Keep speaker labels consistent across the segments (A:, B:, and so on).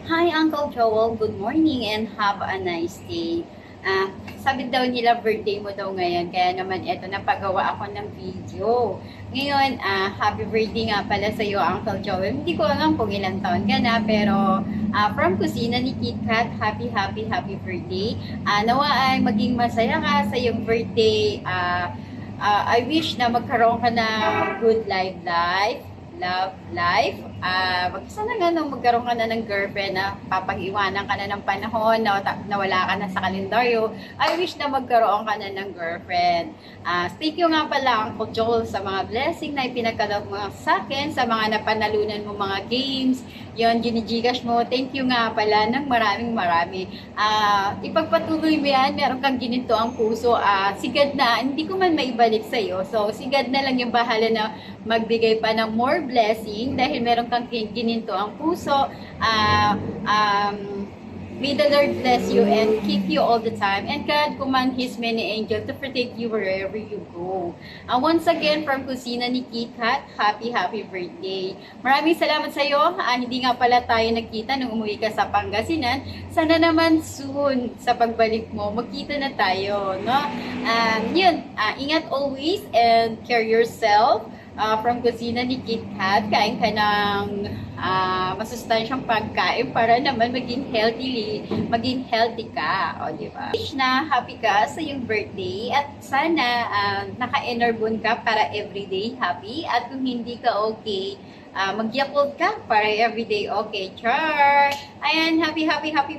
A: Hi, Uncle Joel. Good morning and have a nice day. Sabi daw nila birthday mo daw ngayon, kaya naman eto napagawa ako ng video. Ngayon, happy birthday nga pala sa iyo, Uncle Joel. Hindi ko alam kung ilang taon ka na, pero from kusina ni KitKat, happy birthday. Nawa ay maging masaya ka sa iyong birthday. I wish na magkaroon ka ng good love life. Sana nga nung magkaroon ka na ng girlfriend na papag-iwanan ka na ng panahon, na wala ka na sa kalendaryo, I wish na magkaroon ka na ng girlfriend. Thank you nga pala, Uncle Joel, sa mga blessing na ipinagkaloob mo sa akin, sa mga napanalunan mo mga games, yon ginigigas mo. Thank you nga pala ng marami. Ipagpatuloy mo yan, meron kang ginito ang puso. Sigad na, hindi ko man maibalik sa'yo. So, sigad na lang yung bahala na magbigay pa ng more blessing dahil meron kang gininto ang puso. May the Lord bless you and keep you all the time. And God command His many angels to protect you wherever you go. Once again, from Kusina ni KitKat, happy birthday. Maraming salamat sa iyo. Hindi nga pala tayo nagkita nung umuwi ka sa Pangasinan. Sana naman soon, sa pagbalik mo, magkita na tayo. No? Ingat always and care yourself. From Kusina ni KitKat, kain ka ng masustansyang pagkain para naman maging healthy ka. O, di ba? Wish na happy ka sa iyong birthday at sana naka-enerbon ka para everyday happy at kung hindi ka okay, mag-yakult ka para everyday okay. Char! Ayan, happy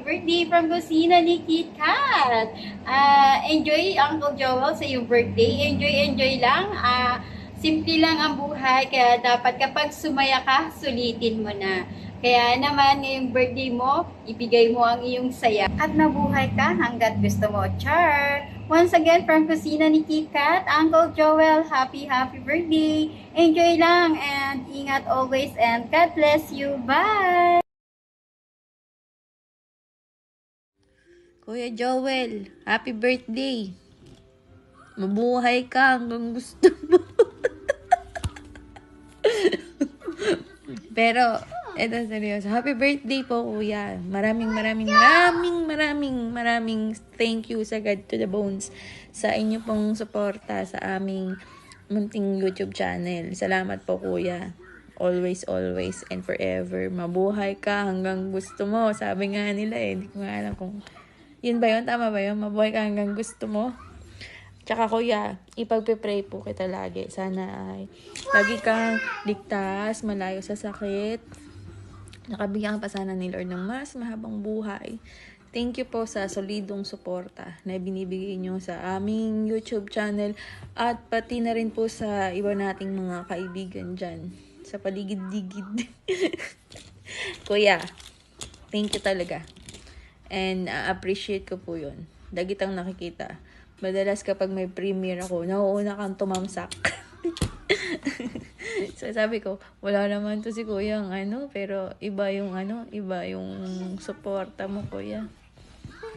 A: birthday from Kusina ni KitKat. Enjoy, Uncle Joel, sa iyong birthday. Enjoy lang. Simple lang ang buhay, kaya dapat kapag sumaya ka, sulitin mo na. Kaya naman, ngayong birthday mo, ibigay mo ang iyong saya. At mabuhay ka hanggat gusto mo. Char! Once again, from Kusina ni KitKat, Uncle Joel, happy birthday! Enjoy lang and ingat always and God bless you. Bye! Kuya Joel, happy birthday! Mabuhay ka hanggang gusto mo. Pero, eto seryoso. Happy birthday po, kuya. Maraming thank you sa God to the Bones sa inyo pong suporta sa aming munting YouTube channel. Salamat po, kuya. Always and forever. Mabuhay ka hanggang gusto mo. Sabi nga nila hindi ko nga alam kung yun ba yun? Tama ba yun? Mabuhay ka hanggang gusto mo. Tsaka kuya, ipagpe-pray po kita lagi. Sana ay lagi kang ligtas, malayo sa sakit. Nakabigyan pa sana ni Lord ng mas mahabang buhay. Thank you po sa solidong suporta na binibigay nyo sa aming YouTube channel at pati na rin po sa iba nating mga kaibigan dyan sa paligid-ligid. Kuya, thank you talaga. And appreciate ko po yun. Lagi tang nakikita. Madalas kapag may premiere ako, nauuna kang tumamsak. So sabi ko, wala naman to si kuya ang pero iba yung suporta mo, kuya.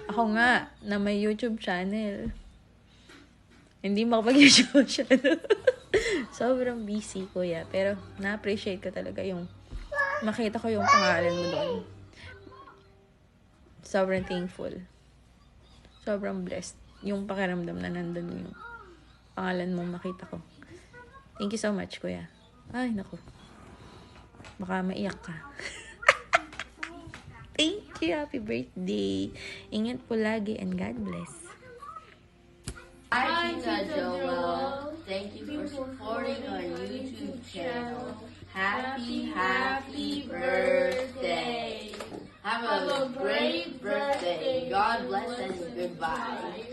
A: Ako nga, na may YouTube channel. Hindi makapag-YouTube channel. Sobrang busy, kuya. Pero na-appreciate ko talaga yung makita ko yung pangalan mo doon. Sobrang thankful. Sobrang blessed. Yung pakiramdam na nandun yung pangalan mong makita ko. Thank you so much, kuya. Ay, naku. Baka maiyak ka. Thank you. Happy birthday. Ingat po lagi and God bless.
B: Hi, Tita Joel. Thank you for supporting our YouTube channel. Happy birthday. Have a great birthday. God bless and goodbye.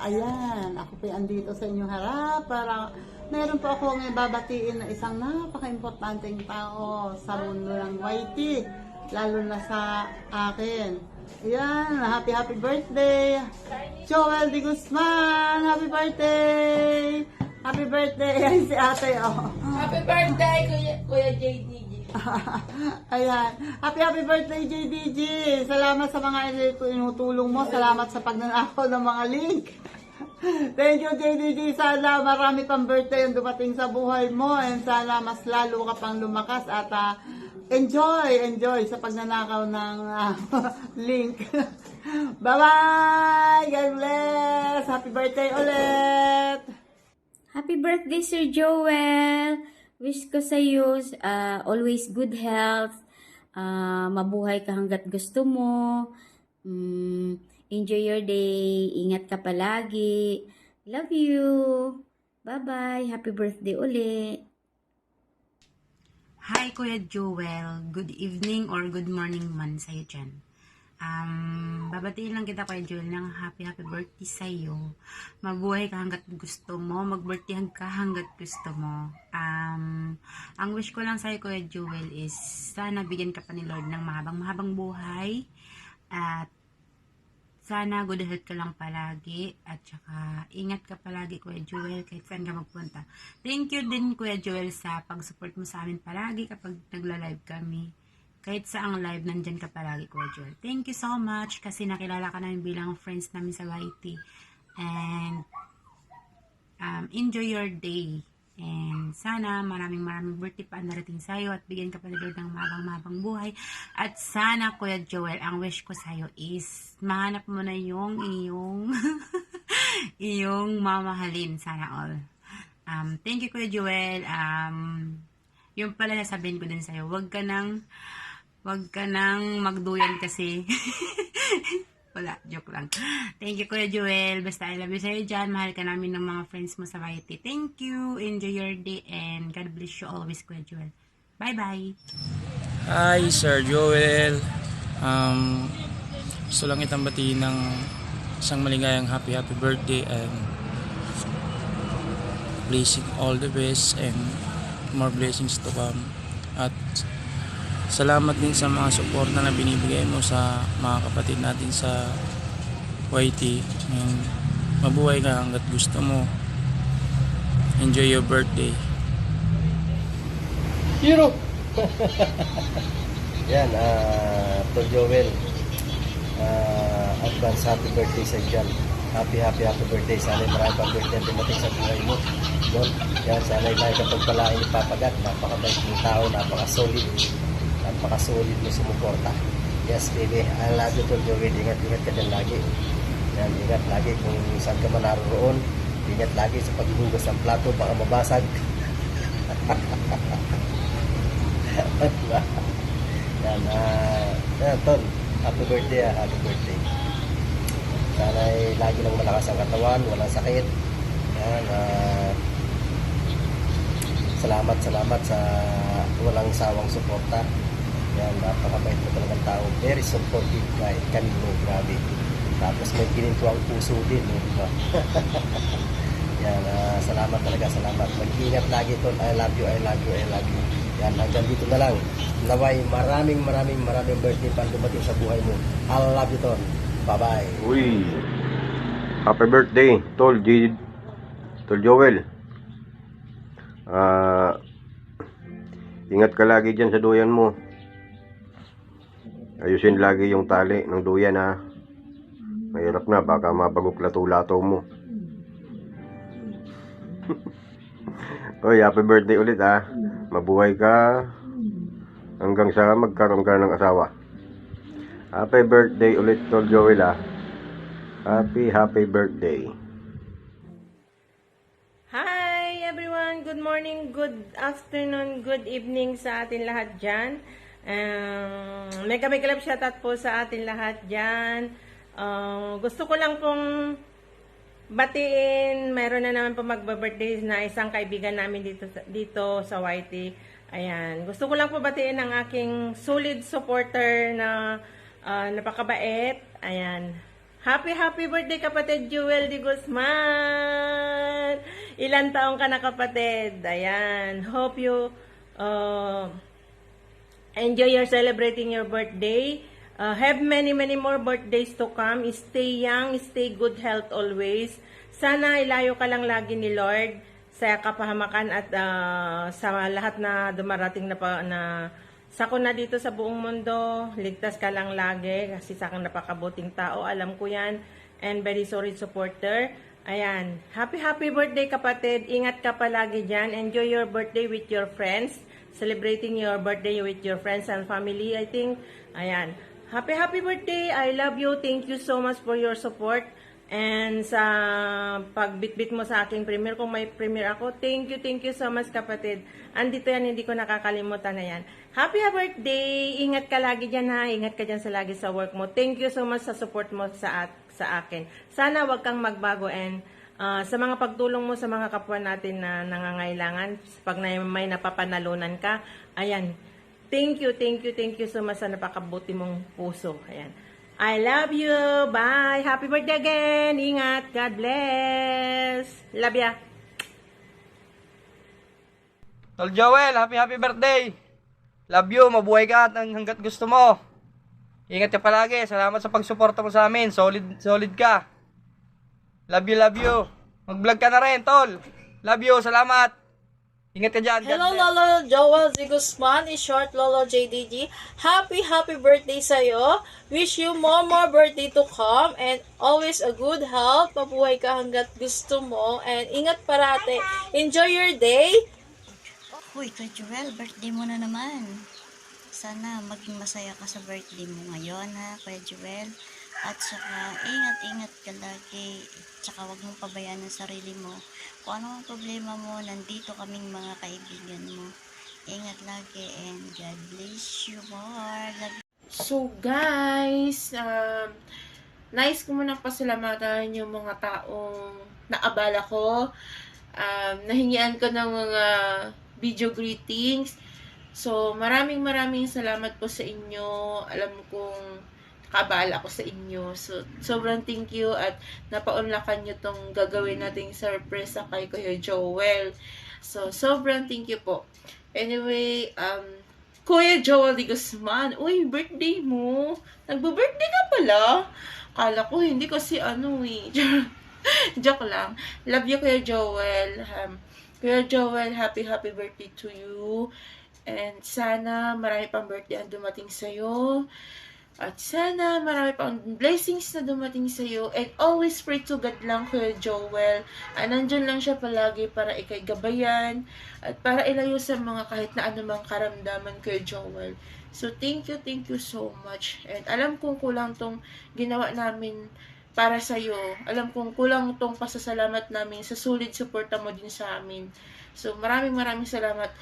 C: Ayan, ako po andito sa inyong harap para meron po akong babatiin na isang napaka-importanteng tao sa mundo ng YT, lalo na sa akin. Ayan, happy birthday, Joel de Guzman! Happy birthday! Happy birthday! Ayan si ate, oh.
B: Happy birthday, Kuya JDG.
C: Ayan. Happy birthday, JDG. Salamat sa mga inutulong mo. Salamat sa pagnanakaw ng mga link. Thank you, JDG. Sana marami pang birthday ang dumating sa buhay mo and sana mas lalo ka pang lumakas at enjoy sa pagnanakaw ng link. Bye-bye! God bless! Happy birthday ulit!
D: Happy birthday, Sir Joel! Wish ko sa iyo always good health. Mabuhay ka hanggat gusto mo. Enjoy your day. Ingat ka palagi. Love you. Bye-bye. Happy birthday ulit.
E: Hi, Kuya Joel. Good evening or good morning man sa'yo dyan. Babatiin lang kita, Kuya Joel, ng happy birthday sa'yo. Mabuhay ka hanggat gusto mo. Mag-birthday ka hanggat gusto mo. Ang wish ko lang sa'yo, Kuya Joel, is sana bigyan ka pa ni Lord ng mahabang buhay. At sana good health ka lang palagi. At saka ingat ka palagi, Kuya Joel, kahit saan ka magpunta. Thank you din, Kuya Joel, sa pag-support mo sa amin palagi kapag nagla-live kami. Kahit sa ang live, nandyan ka palagi, Kuya Joel. Thank you so much kasi nakilala ka namin bilang friends namin sa YT. And enjoy your day. And sana maraming birthday pa ang narating sa'yo at bigyan ka pa ni Lord ng mabang buhay. At sana, Kuya Joel, ang wish ko sa'yo is mahanap mo na yung iyong mamahalin. Sana all. Thank you, Kuya Joel. Yung pala nasabihin ko din sa'yo, wag ka nang magduyan kasi. Wala, joke lang. Thank you, Kuya Joel. Basta I love you sa'yo dyan. Mahal ka namin ng mga friends mo sa YT. Thank you. Enjoy your day and God bless you always, Kuya Joel. Bye-bye.
F: Hi, Sir Joel. Gusto lang itang batiin ng isang maligayang happy birthday and blessing all the best and more blessings to come. At salamat din sa mga suporta na binibigay mo sa mga kapatid natin sa YT. And mabuhay ka hanggat gusto mo. Enjoy your birthday.
G: Hero! Yan, Tol Joel, advance happy birthday sa dyan. Happy birthday. Sana'y marami pang birthday ang dumating sa buhay mo. Doon, yan, sana'y lahat ka pagpalain ipapagat. Napakabait mong tao, napaka-solid mo sumuporta. Yes, baby, I love you, Tol Joel. Ingat ka dyan lagi. Yan, ingat lagi kung saan ka man naroon. Ingat lagi sa paghugas ng plato, baka mabasag. Yan, Tol, happy birthday. Sana ay lagi lang malakas ang katawan, walang sakit. Yan, salamat sa walang sawang suporta. Yan, napakabait mo talagang tao. Very supportive guy. Kanino, grabe. Tapos may gininto ang puso din, di ba? Yan, salamat talaga. Mag-ingat lagi, Tol. I love you. Yan, hanggang dito na lang. Naway, maraming birthday pa dumating sa buhay mo. I love you, Tol. Bye-bye.
H: Uy, happy birthday, Tol Joel. Ingat ka lagi dyan sa duyan mo. Ayusin lagi yung tali ng duyan, ha. Mahirap na, baka mabagok lato-lato mo. Uy, happy birthday ulit, ha. Mabuhay ka hanggang sa magkaroon ka ng asawa. Happy birthday ulit, Tol Joel, ha. Happy birthday.
I: Hi everyone! Good morning, good afternoon, good evening sa atin lahat dyan. Mega love shoutout po sa atin lahat dyan. Gusto ko lang pong batiin, meron na naman po magba-birthday na isang kaibigan namin dito sa YT. Ayan, gusto ko lang po batiin ang aking solid supporter na napakabait. Ayan. Happy birthday, kapatid Jewel de Guzman! Ilan taong ka na, kapatid? Ayan. Hope you enjoy your celebrating your birthday. Have many more birthdays to come. Stay young, stay good health always. Sana ilayo ka lang lagi ni Lord sa kapahamakan at sa lahat na dumarating na sakuna dito sa buong mundo. Ligtas ka lang lagi kasi sa akin napakabuting tao. Alam ko yan. And very solid supporter. Ayan. Happy birthday kapatid. Ingat ka palagi dyan. Enjoy your birthday with your friends. Celebrating your birthday with your friends and family, I think. Ayan. Happy birthday. I love you. Thank you so much for your support. And sa pagbitbit mo sa aking premiere, kung may premiere ako, thank you so much kapatid. Andito yan, hindi ko nakakalimutan na yan. Happy birthday! Ingat ka lagi dyan ha, ingat ka dyan sa lagi sa work mo. Thank you so much sa support mo sa akin. Sana wag kang magbago and sa mga pagtulong mo sa mga kapwa natin na nangangailangan, pag may napapanalunan ka, ayan, thank you so much sa napakabuti mong puso. Ayan. I love you. Bye. Happy birthday again. Ingat. God bless. Love ya.
J: Tol Joel, happy birthday. Love you. Mabuhay ka hanggat gusto mo. Ingat ka palagi. Salamat sa pagsuporta mo sa amin. Solid ka. Love you. Mag-vlog ka na rin, Tol. Love you. Salamat. Ingat ka dyan.
K: Hello, Lolo Joel Z. Guzman. In short, Lolo JDG. Happy birthday sa'yo. Wish you more birthday to come. And always a good health. Mabuhay ka hanggat gusto mo. And ingat parate. Enjoy your day.
L: Uy, Kuya Joel, birthday mo na naman. Sana maging masaya ka sa birthday mo ngayon, ha, Kuya Joel. At saka, ingat ka lagi. Tsaka huwag mong pabayaan ang sarili mo. Kung ano ang problema mo, nandito kaming mga kaibigan mo. Ingat lagi and God bless you more.
M: So guys, nice ko munang pasalamatan yung mga taong naabala ko. Nahingian ko ng mga video greetings. So maraming salamat po sa inyo. Alam kong kabala ako sa inyo. So, sobrang thank you at napaunlakan nyo tong gagawin nating surprise sa kay Kuya Joel. So, sobrang thank you po. Anyway, Kuya Joel de Guzman, uy, birthday mo. Nagbo-birthday ka pala. Kala ko, hindi kasi Joke lang. Love you, Kuya Joel. Kuya Joel, happy birthday to you. And sana marami pang birthday ang dumating sa'yo. At sana marami pang blessings na dumating sa iyo. And always pray to God lang, Kuya Joel. Nandyan lang siya palagi para ikay gabayan. At para ilayo sa mga kahit na anumang karamdaman, Kuya Joel. So, thank you so much. And alam kong kulang tong ginawa namin para sa iyo. Alam kong kulang tong pasasalamat namin sa solid suporta mo din sa amin. So, maraming salamat.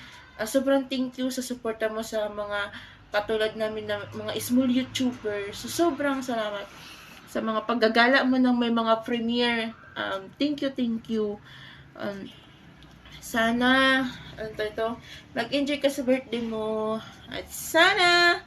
M: Sobrang thank you sa suporta mo sa mga katulad namin na mga small YouTubers. So, sobrang salamat sa mga paggagala mo ng may mga premiere. Thank you. Sana, mag-enjoy ka sa birthday mo. At sana,